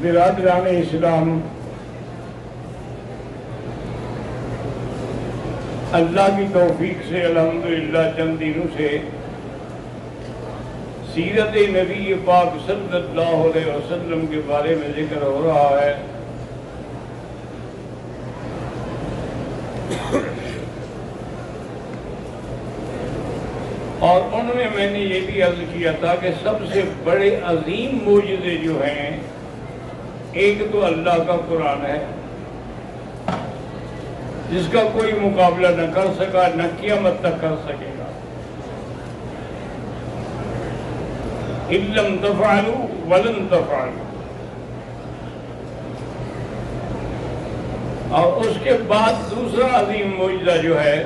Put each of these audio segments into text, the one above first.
برادران اسلام، اللہ کی توفیق سے الحمدللہ چند دنوں سے سیرت نبی پاک صلی اللہ علیہ وسلم کے بارے میں ذکر ہو رہا ہے۔ اور ان میں نے یہ بھی عرض کیا تھا کہ سب سے بڑے عظیم معجزے جو ہیں، ایک تو اللہ کا قرآن ہے جس کا کوئی مقابلہ نہ کر سکا، نہ قیامت تک کر سکے گا۔ إِن لَّمْ تَفْعَلُوا وَلَن تَفْعَلُوا۔ اور اس کے بعد دوسرا عظیم معجزہ جو ہے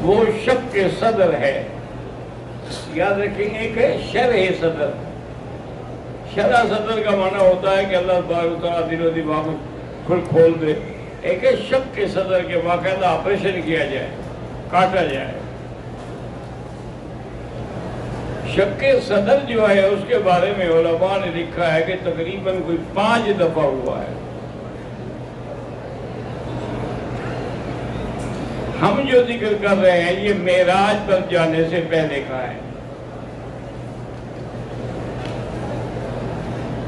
وہ شق صدر ہے۔ یاد رکھیں، ایک ہے شرح صدر۔ شرح صدر کا معنی ہوتا ہے کہ اللہ تبارک و تعالیٰ دل و دماغ کھول دے۔ ایک ہے شق صدر کے باقاعدہ آپریشن کیا جائے، کاٹا جائے۔ شق صدر جو ہے اس کے بارے میں علماء نے لکھا ہے کہ تقریباً کوئی 5 دفعہ ہوا ہے۔ ہم جو ذکر کر رہے ہیں یہ معراج پر جانے سے پہلے کا ہے۔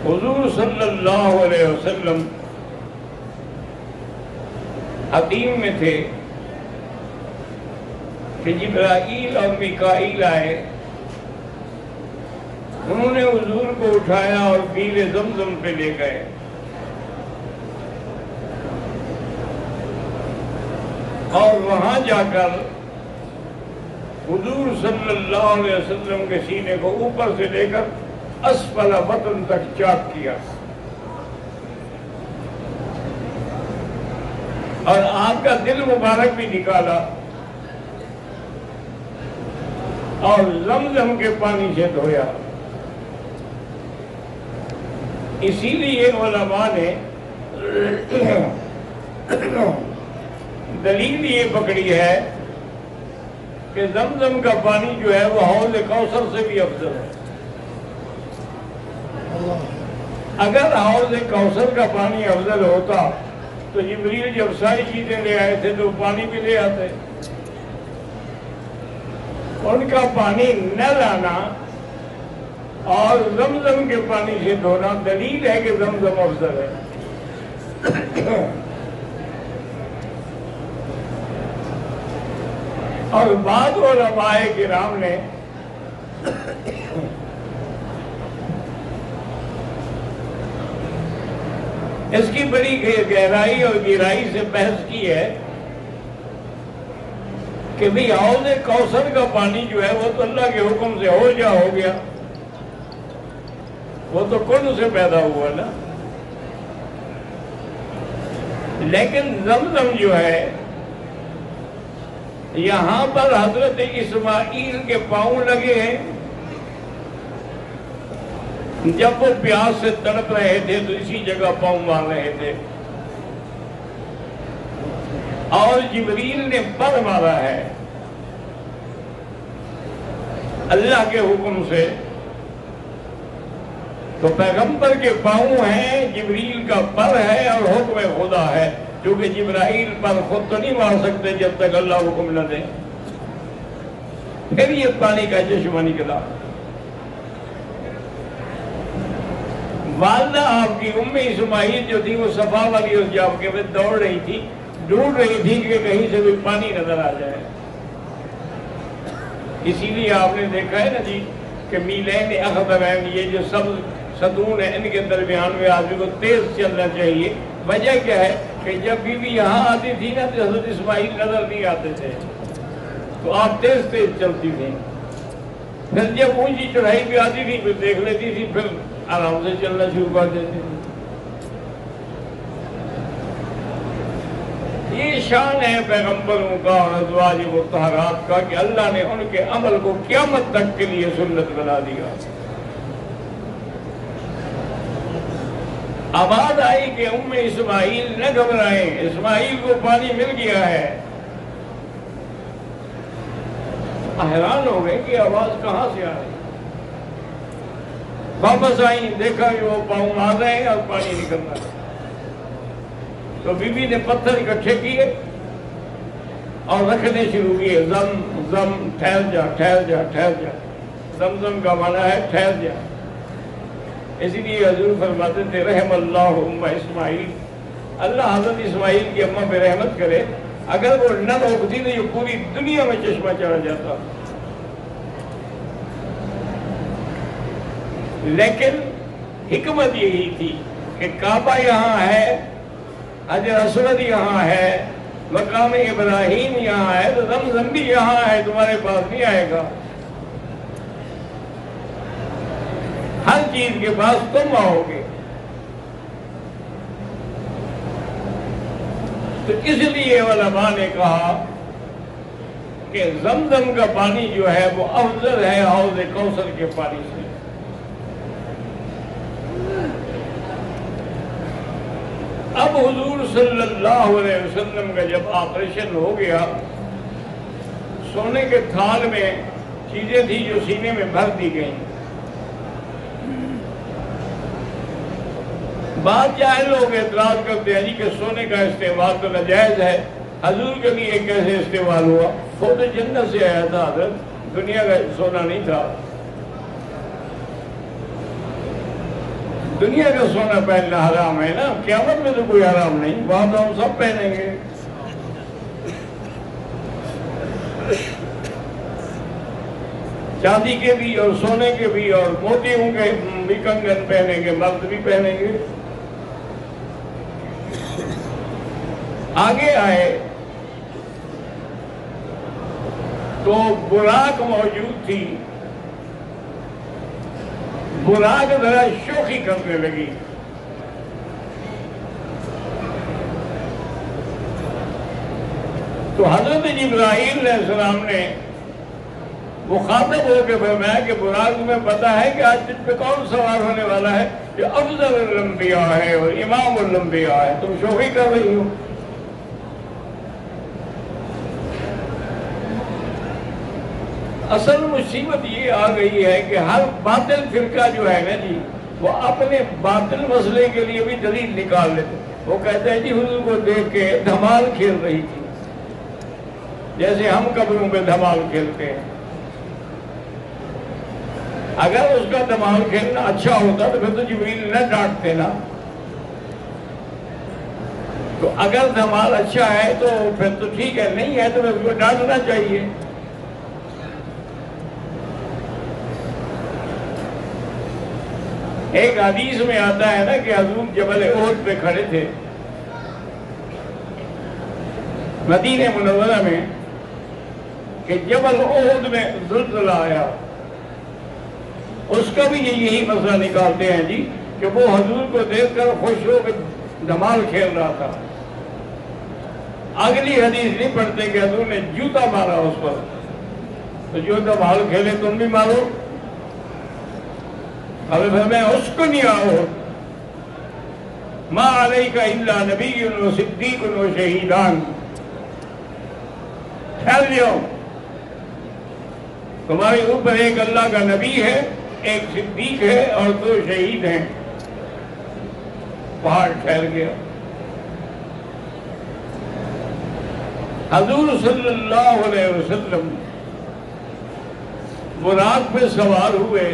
حضور صلی اللہ علیہ وسلم حتیم میں تھے کہ جبرائیل اور میکائیل آئے، انہوں نے حضور کو اٹھایا اور بیر زمزم پہ لے گئے۔ اور وہاں جا کر حضور صلی اللہ علیہ وسلم کے سینے کو اوپر سے لے کر اسفل بطن تک چاک کیا، اور آپ کا دل مبارک بھی نکالا اور زمزم کے پانی سے دھویا۔ اسی لیے علماء نے دلیل یہ پکڑی ہے کہ زمزم کا پانی جو ہے وہ حوض کوثر سے بھی افضل ہے۔ اگر حوض کوثر کا پانی افضل ہوتا تو جبریل جب ساری چیزیں لے آئے تھے تو پانی بھی لے آتے۔ ان کا پانی نہ لانا اور زمزم کے پانی سے دھونا دلیل ہے کہ زمزم افضل ہے۔ اور بعض علماء کرام نے اس کی بڑی گہرائی اور گہرائی سے بحث کی ہے کہ بھی حوض کوثر کا پانی جو ہے وہ تو اللہ کے حکم سے ہو گیا، وہ تو کن سے پیدا ہوا نا، لیکن زمزم جو ہے یہاں پر حضرت اسماعیل کے پاؤں لگے ہیں۔ جب وہ پیاس سے تڑپ رہے تھے تو اسی جگہ پاؤں مار رہے تھے، اور جبریل نے پر مارا ہے اللہ کے حکم سے۔ تو پیغمبر کے پاؤں ہیں، جبریل کا پر ہے اور حکم خدا ہے، کیونکہ جبرائیل پر خود تو نہیں مار سکتے جب تک اللہ حکم نہ دے۔ پھر یہ پانی کا چشمہ نکلا۔ والدہ آپ کی ام اسماعیل جو تھی وہ صفا والی اس جاب کے میں دوڑ رہی تھی، ڈھونڈ رہی تھی کہ کہیں سے بھی پانی نظر آ جائے۔ اسی لیے آپ نے دیکھا ہے نا جی کہ میلین اخضرین، یہ جو سب ستون ہے ان کے درمیان میں آدمی کو تیز چلنا چاہیے۔ وجہ کیا ہے کہ جب بیوی یہاں آتی تھی نا تو حضرت اسماعیل نظر نہیں آتے تھے، تو آپ تیز تیز چلتی تھی۔ پھر جب اونچی چڑھائی بھی آتی تھی پھر دیکھ لیتی تھی، پھر آرام سے چلنا شروع کر دیتی تھی۔ یہ شان ہے پیغمبروں کا اور ازواج مطہرات کا کہ اللہ نے ان کے عمل کو قیامت تک کے لیے سنت بنا دیا۔ آواز آئی کہ ام اسماعیل نہ گھبرائیں، اسماعیل کو پانی مل گیا ہے۔ حیران ہو گئے کہ آواز کہاں سے آ رہی۔ واپس آئیں، دیکھا کہ وہ پاؤں آ رہے ہیں اور پانی نکل رہا ہے۔ تو بی بی نے پتھر اکٹھے کیے اور رکھنے شروع کیے، زم زم، ٹھہر جا ٹھہر جا ٹھہر جا۔ زمزم کا معنی ہے ٹھہر جا۔ اسی لیے حضور فرماتے تھے رحم اللہ ام اسماعیل، اللہ حضرت اسماعیل کی اماں پہ رحمت کرے، اگر وہ نہ روکتی تو یہ پوری دنیا میں چشمہ چڑھ جاتا۔ لیکن حکمت یہی تھی کہ کعبہ یہاں ہے، حجر اسود یہاں ہے، مقام ابراہیم یہاں ہے، تو زمزم بھی یہاں ہے، تمہارے پاس نہیں آئے گا۔ ہر چیز کے پاس تم آؤ گے۔ تو اس لیے علماء نے کہا کہ زمزم کا پانی جو ہے وہ افضل ہے حوض کوثر کے پانی سے۔ اب حضور صلی اللہ علیہ وسلم کا جب آپریشن ہو گیا، سونے کے تھال میں چیزیں تھی جو سینے میں بھر دی گئیں۔ بعض جاہل لوگ اعتراض کرتے ہیں جی کہ سونے کا استعمال تو ناجائز ہے، حضور کے لیے کیسے استعمال ہوا؟ وہ تو جنت سے آیا تھا حضرت، دنیا کا سونا نہیں تھا۔ دنیا کا سونا پہننا حرام ہے نا، قیامت میں تو کوئی حرام نہیں، وہاں تو ہم سب پہنیں گے۔ چاندی کے بھی اور سونے کے بھی اور موتیوں کے بھی کنگن پہنیں گے، مرد بھی پہنیں گے۔ آگے آئے تو براق موجود تھی، براق ذرا شوخی کرنے لگی۔ تو حضرت جبرائیل علیہ السلام نے مخاطب ہو کے فرمایا کہ براق میں پتا ہے کہ آج تجھ پہ کون سوار ہونے والا ہے؟ جو افضل الانبیاء ہے اور امام الانبیاء ہے، تم شوخی کر رہی ہو۔ اصل مصیبت یہ آ گئی ہے کہ ہر باطل فرقہ جو ہے نا جی، وہ اپنے باطل مسئلے کے لیے بھی دلیل نکال لیتے۔ وہ کہتے ہیں جی حضور کو دیکھ کے دھمال کھیل رہی تھی، جیسے ہم قبروں پہ دھمال کھیلتے ہیں۔ اگر اس کا دھمال کھیلنا اچھا ہوتا تو پھر تو جبریل نہ ڈانٹتے نا۔ تو اگر دھمال اچھا ہے تو پھر تو ٹھیک ہے، نہیں ہے تو پھر اس کو ڈانٹنا چاہیے۔ ایک حدیث میں آتا ہے نا کہ حضور جبل احد پہ کھڑے تھے مدینہ منورہ میں، کہ جبل احد میں زلزلہ آیا۔ اس کا بھی یہی مسئلہ نکالتے ہیں جی کہ وہ حضور کو دیکھ کر خوش ہو کے دھمال کھیل رہا تھا۔ اگلی حدیث نہیں پڑھتے کہ حضور نے جوتا مارا اس پر، تو جو دھمال کھیلے تم بھی مارو۔ اب میں اس کو نہیں آؤ، ما علیک الا نبی و صدیق و شہیدان، ٹھہر جاؤ، تمہارے اوپر ایک اللہ کا نبی ہے، ایک صدیق ہے اور 2 شہید ہیں۔ پہاڑ ٹھہر گیا۔ حضور صلی اللہ علیہ وسلم براق پہ سوار ہوئے۔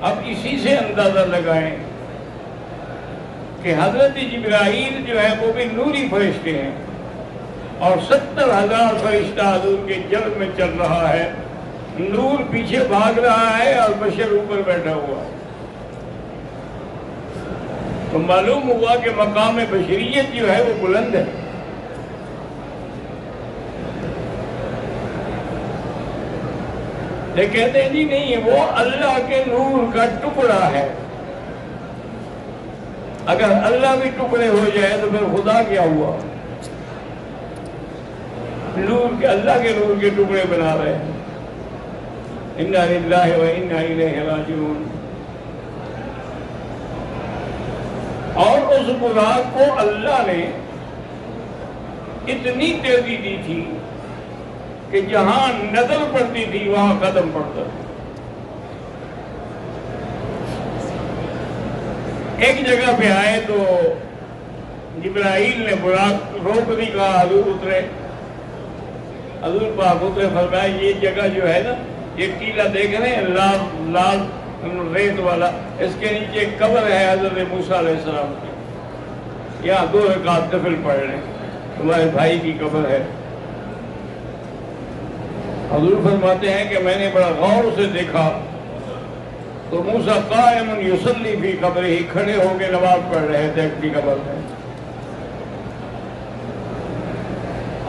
اب اسی سے اندازہ لگائیں کہ حضرت جبرائیل جو ہے وہ بھی نوری فرشتے ہیں، اور 70,000 فرشتہ حضور کے جلد میں چل رہا ہے، نور پیچھے بھاگ رہا ہے اور بشر اوپر بیٹھا ہوا۔ تو معلوم ہوا کہ مقام بشریت جو ہے وہ بلند ہے۔ یہ کہتے ہیں جی نہیں، وہ اللہ کے نور کا ٹکڑا ہے۔ اگر اللہ بھی ٹکڑے ہو جائے تو پھر خدا کیا ہوا؟ نور کے، اللہ کے نور کے ٹکڑے بنا رہے ہیں۔ انا للہ و انا الیہ راجعون۔ اور اس براق کو اللہ نے اتنی تیزی دی تھی کہ جہاں نظر پڑتی تھی وہاں قدم پڑتا تھا۔ ایک جگہ پہ آئے تو جبرائیل نے براق روک دی، کہا حضور اترے. حضور پاک اترے، فرمایا یہ جگہ جو ہے نا، یہ ٹیلا دیکھ رہے ہیں لال لال ریت والا، اس کے نیچے قبر ہے حضرت موسیٰ علیہ السلام کی، یہاں 2 رکعت نفل پڑھ رہے ہیں، تمہارے بھائی کی قبر ہے. حضور فرماتے ہیں کہ میں نے بڑا غور سے دیکھا تو موسیٰ قائم یصلی فی قبرہ، کھڑے ہو کے نماز پڑھ رہے تھے اپنی قبر میں.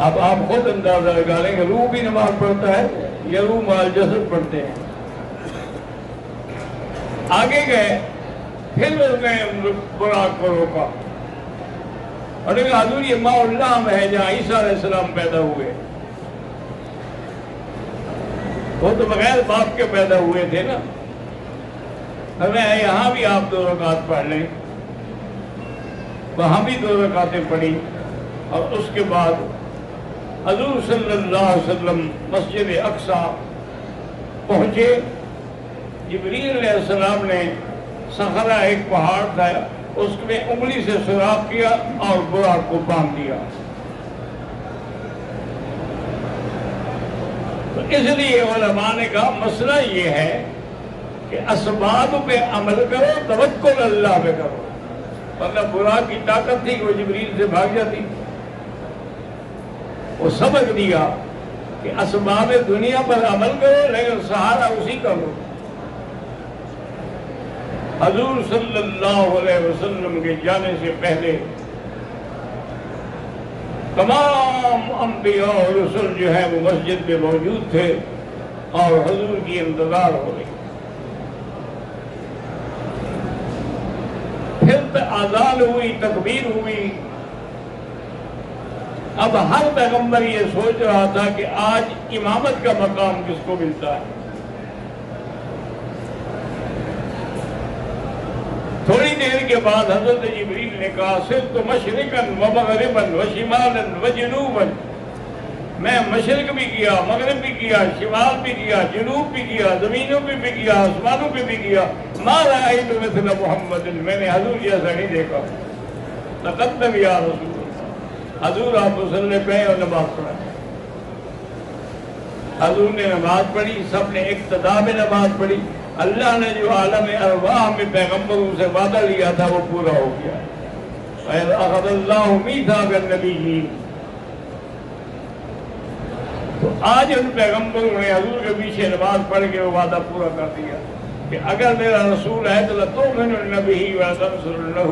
اب آپ خود اندازہ لگا لیں کہ روح بھی نماز پڑھتا ہے یا روح مال جسد پڑھتے ہیں. آگے گئے، پھر اس نے براق کو روکا اور نے کہا حضور یہ ماء اللہ ہے جہاں عیسیٰ علیہ السلام پیدا ہوئے. وہ تو بغیر باپ کے پیدا ہوئے تھے نا. ہمیں یہاں بھی آپ 2 رکعت پڑھ لیں. وہاں بھی 2 رکعتیں پڑھی اور اس کے بعد حضور صلی اللہ علیہ وسلم مسجد اقصیٰ پہنچے. جبریل علیہ السلام نے صخرہ ایک پہاڑ تھا، اس میں انگلی سے سوراخ کیا اور براق کو باندھ دیا. تو اس لیے علماء نے کہا مسئلہ یہ ہے کہ اسباب پہ عمل کرو، توکل اللہ پہ کرو. ورنہ براق کی طاقت تھی کہ وہ جبریل سے بھاگ جاتی. وہ سبق دیا کہ اسباب دنیا پر عمل کرو لیکن سہارا اسی کا لو. حضور صلی اللہ علیہ وسلم کے جانے سے پہلے تمام انبیاء اور رسل جو ہے وہ مسجد میں موجود تھے اور حضور کی انتظار ہو رہی. پھر اذان ہوئی، تکبیر ہوئی. اب ہر پیغمبر یہ سوچ رہا تھا کہ آج امامت کا مقام کس کو ملتا ہے. تھوڑی دیر کے بعد حضرت جبریل نے کہا صرت مشرقاً و مغرباً و شمالاً و جنوباً، میں مشرق بھی کیا، مغرب بھی کیا، شمال بھی کیا، جنوب بھی کیا، زمینوں پہ بھی کیا، آسمانوں پہ بھی کیا. ما رأیت مثل محمد، میں نے حضور جیسا نہیں دیکھا. تقدم یا رسول اللہ، حضور آپ مصلی پہ اور نماز پڑھا. حضور نے نماز پڑھی، سب نے اقتدا میں نماز پڑھی. اللہ نے جو عالم ارواح میں پیغمبروں سے وعدہ لیا تھا وہ پورا ہو گیا. وَإِذْ أَخَذَ اللَّهُ مِيثَاقَ النَّبِيِّينَ. تو آج ان پیغمبروں نے حضور کے پیچھے نماز پڑھ کے وہ وعدہ پورا کر دیا کہ اگر میرا رسول ہے تو لَتُؤْمِنُنَّ بِهِ وَلَتَنْصُرُنَّهُ.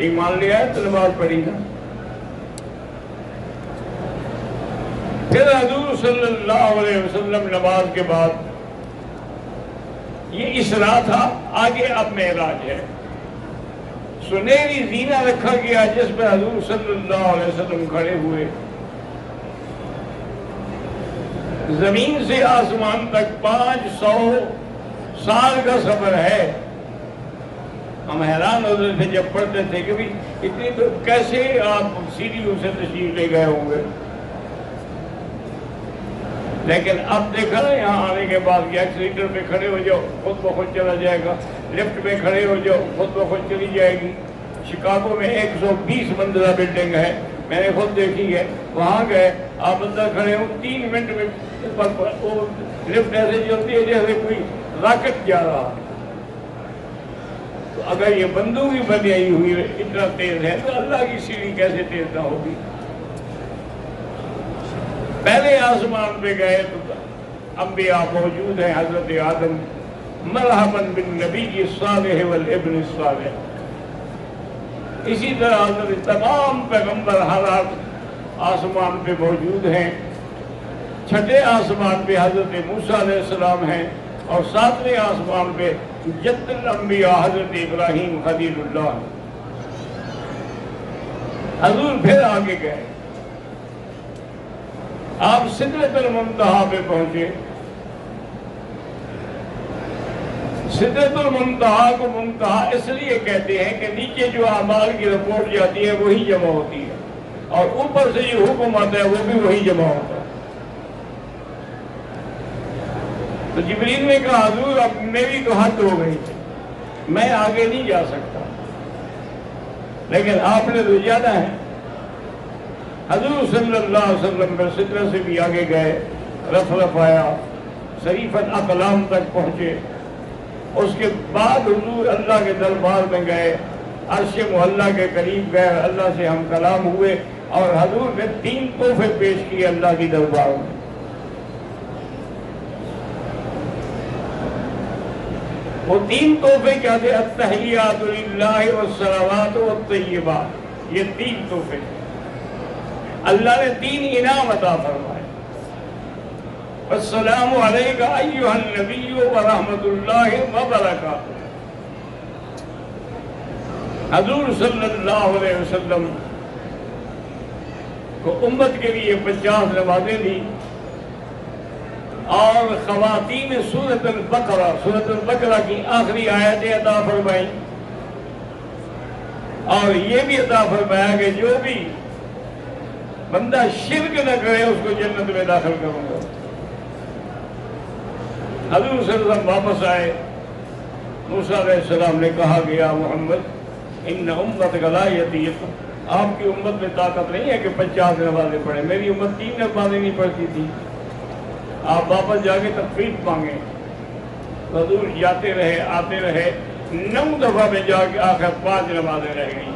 ایمان لیا ہے تو نماز پڑھی نا. پھر حضور صلی اللہ علیہ وسلم نماز کے بعد، یہ اسراء تھا، آگے اب معراج ہے. سنہری زینہ رکھا گیا جس پر حضور صلی اللہ علیہ وسلم کھڑے ہوئے. زمین سے آسمان تک 500 سال کا سفر ہے. ہم حیران ہوتے تھے جب پڑھتے تھے کہ بھی اتنی تو کیسے آپ سیڑھیوں سے تشریف لے گئے ہوں گے. لیکن اب دیکھا نا یہاں آنے کے بعد کہ ایکسیلیٹر پہ کھڑے ہو جاؤ خود بخود چلا جائے گا، لفٹ میں کھڑے ہو جاؤ خود بخود چلی جائے گی. شکاگو میں 120 منزلہ بلڈنگ ہے، میں نے خود دیکھی ہے. وہاں گئے، آپ اندر کھڑے ہو 3 منٹ میں وہ لفٹ ایسے چلتی ہے جیسے کوئی راکٹ جا رہا. تو اگر یہ بندوق ہی بنائی ہوئی اتنا تیز ہے تو اللہ کی سیڑھی کیسے تیز نہ ہوگی. پہلے آسمان پہ گئے تو انبیاء موجود ہیں. حضرت آدم مرحباً بالنبی الصالح والابن الصالح. اسی طرح حضرت تمام پیغمبر ہر آسمان پہ موجود ہیں. چھٹے آسمان پہ حضرت موسیٰ علیہ السلام ہیں اور 7ویں آسمان پہ جد الانبیاء حضرت ابراہیم خلیل اللہ. حضور پھر آگے گئے، آپ سدرۃ المنتہا پہ پہنچے. سدرۃ المنتہا کو منتہا اس لیے کہتے ہیں کہ نیچے جو اعمال کی رپورٹ جاتی ہے وہی جمع ہوتی ہے اور اوپر سے جو حکم آتا ہے وہ بھی وہی جمع ہوتا ہے. تو جبریل نے کہا حضور اب میری تو حد ہو گئی، میں آگے نہیں جا سکتا. لیکن آپ نے تو جانا ہے۔ حضور صلی اللہ علیہ وسلم پر سدرہ سے بھی آگے گئے، رف آیا، شریفت اقلام تک پہنچے۔ اس کے بعد حضور اللہ کے دربار میں گئے، عرش معلیٰ کے قریب گئے، اللہ سے ہم کلام ہوئے، اور حضور نے 3 تحفے پیش کیے اللہ کی دربار میں۔ وہ 3 تحفے کیا تھے؟ التحیات للہ والصلوات والطیبات، یہ 3 تحفے اللہ نے 3 انعام عطا فرمائے۔ السلام علیک ایھا النبی ورحمۃ اللہ وبرکاتہ۔ حضور صلی اللہ علیہ وسلم کو امت کے لیے 50 نمازیں دی، اور خواتین سورۃ البقرہ کی آخری آیتیں عطا فرمائیں، اور یہ بھی عطا فرمایا کہ جو بھی بندہ شرک نہ کرے اس کو جنت میں داخل کروں گا۔ حضور صلی اللہ علیہ وسلم واپس آئے، موسیٰ علیہ السلام نے کہا کہ یا محمد ان امتک لا یطیق، آپ کی امت میں طاقت نہیں ہے کہ 50 نمازیں پڑھیں، میری امت 3 نمازیں نہیں پڑھتی تھی، آپ واپس جا کے تخفیف مانگیں۔ حضور جاتے رہے، آتے رہے، 9 دفعہ میں جا کے آخر 5 نمازیں رہ گئیں،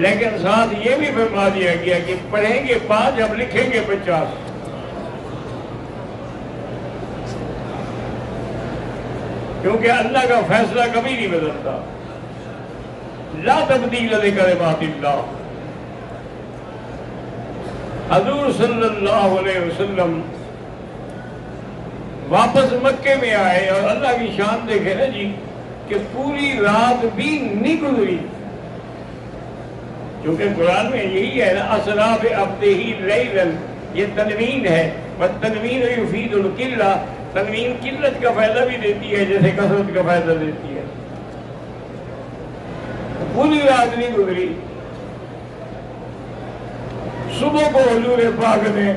لیکن ساتھ یہ بھی فرما دیا گیا کہ پڑھیں گے 5، اب لکھیں گے 50۔ کیونکہ اللہ کا فیصلہ کبھی نہیں بدلتا، لا تبدیل لکلمات اللہ۔ حضور صلی اللہ علیہ وسلم واپس مکے میں آئے، اور اللہ کی شان دیکھے نا جی کہ پوری رات بھی نہیں گزری، کیونکہ قرآن میں یہی ہے نا، اسریٰ بعبدہ لیلا، یہ تنوین ہے، والتنوین یفید القلہ، تنوین قلت کا فائدہ بھی دیتی ہے جیسے کثرت کا فائدہ دیتی ہے۔ پوری رات نہیں گزری، صبح کو حضور پاک نے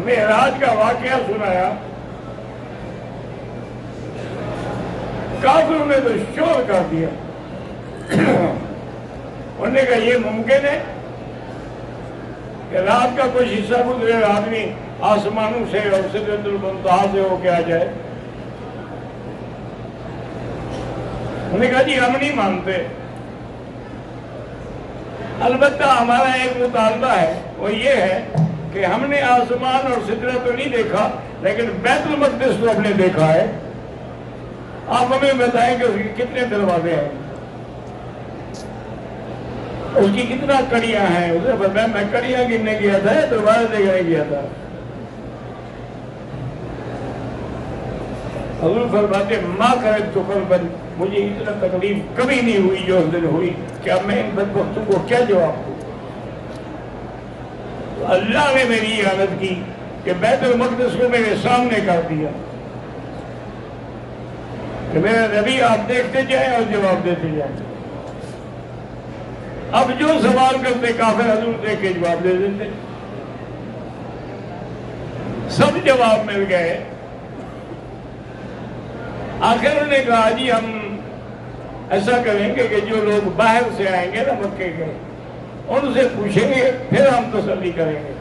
معراج کا واقعہ سنایا، کافروں نے تو شور کر دیا، انہوں نے کہا یہ ممکن ہے کہ رات کا کچھ حصہ گزرے آدمی آسمانوں سے اور سدرۃ المنتہا سے ہو کے آ جائے؟ انہوں نے کہا جی ہم نہیں مانتے، البتہ ہمارا ایک مطالبہ ہے، وہ یہ ہے کہ ہم نے آسمان اور سدرہ تو نہیں دیکھا، لیکن بیت المقدس کو ہم نے دیکھا ہے، آپ ہمیں بتائیں کہ اس کے کتنے دروازے ہیں، اس کی کتنا کڑیاں ہیں؟ اسے فرمایا میں کڑیاں گننے گیا تھا، دروازے دیکھنے گیا تھا۔ حضور فرماتے ماں کرے تو قلباً، مجھے اتنا تکلیف کبھی نہیں ہوئی جو اس دن ہوئی کہ اب میں ان بدبختوں کو کیا جواب دوں۔ اللہ نے میری عادت کی کہ بیت المقدس کو میرے سامنے کر دیا کہ میرے نبی آپ دیکھتے جائیں اور جواب دیتے جائیں۔ اب جو سوال کرتے کافر حضور دیکھ کے جواب دے دیتے، سب جواب مل گئے۔ آخر انہوں نے کہا جی ہم ایسا کریں گے کہ جو لوگ باہر سے آئیں گے نا مکے کے، ان سے پوچھیں گے پھر ہم تسلی کریں گے۔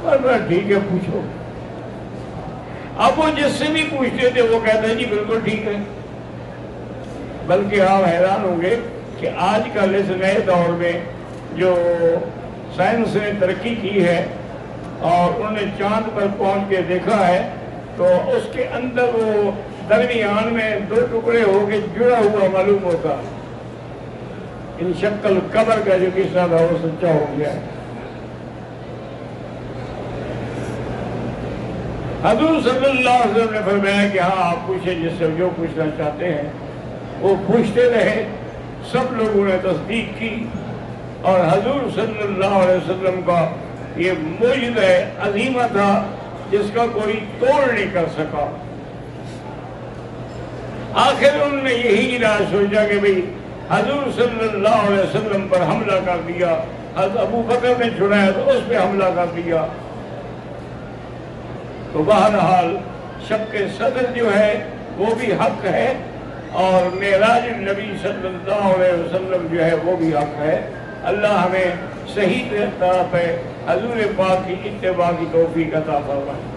اور ٹھیک ہے پوچھو۔ اب وہ جس سے بھی پوچھتے تھے وہ کہتے ہیں جی بالکل ٹھیک ہے، بلکہ آپ حیران ہوں گے کہ آج کل اس نئے دور میں جو سائنس نے ترقی کی ہے اور انہوں نے چاند پر پہنچ کے دیکھا ہے، تو اس کے اندر وہ درمیان میں 2 ٹکڑے ہو کے جڑا ہوا معلوم ہوتا، ان شکل قبر کا جو قصہ تھا وہ سچا ہو گیا ہے۔ حضور صلی اللہ علیہ وسلم نے فرمایا کہ ہاں آپ پوچھیں جس سے جو پوچھنا چاہتے ہیں۔ وہ پوچھتے رہے، سب لوگوں نے تصدیق کی، اور حضور صلی اللہ علیہ وسلم کا یہ معجزہ عظیمہ تھا جس کا کوئی توڑ نہیں کر سکا۔ آخر انہوں نے یہی ارادہ سوچا کہ بھئی حضور صلی اللہ علیہ وسلم پر حملہ کر دیا، حضرت ابو بکر نے چھڑایا تو اس پہ حملہ کر دیا۔ تو بہرحال شق صدر جو ہے وہ بھی حق ہے، اور معراج نبی صلی اللہ علیہ وسلم جو ہے وہ بھی حق ہے۔ اللہ ہمیں صحیح طرح پہ حضور پاک کی اتباع کی توفیق عطا فرمائے۔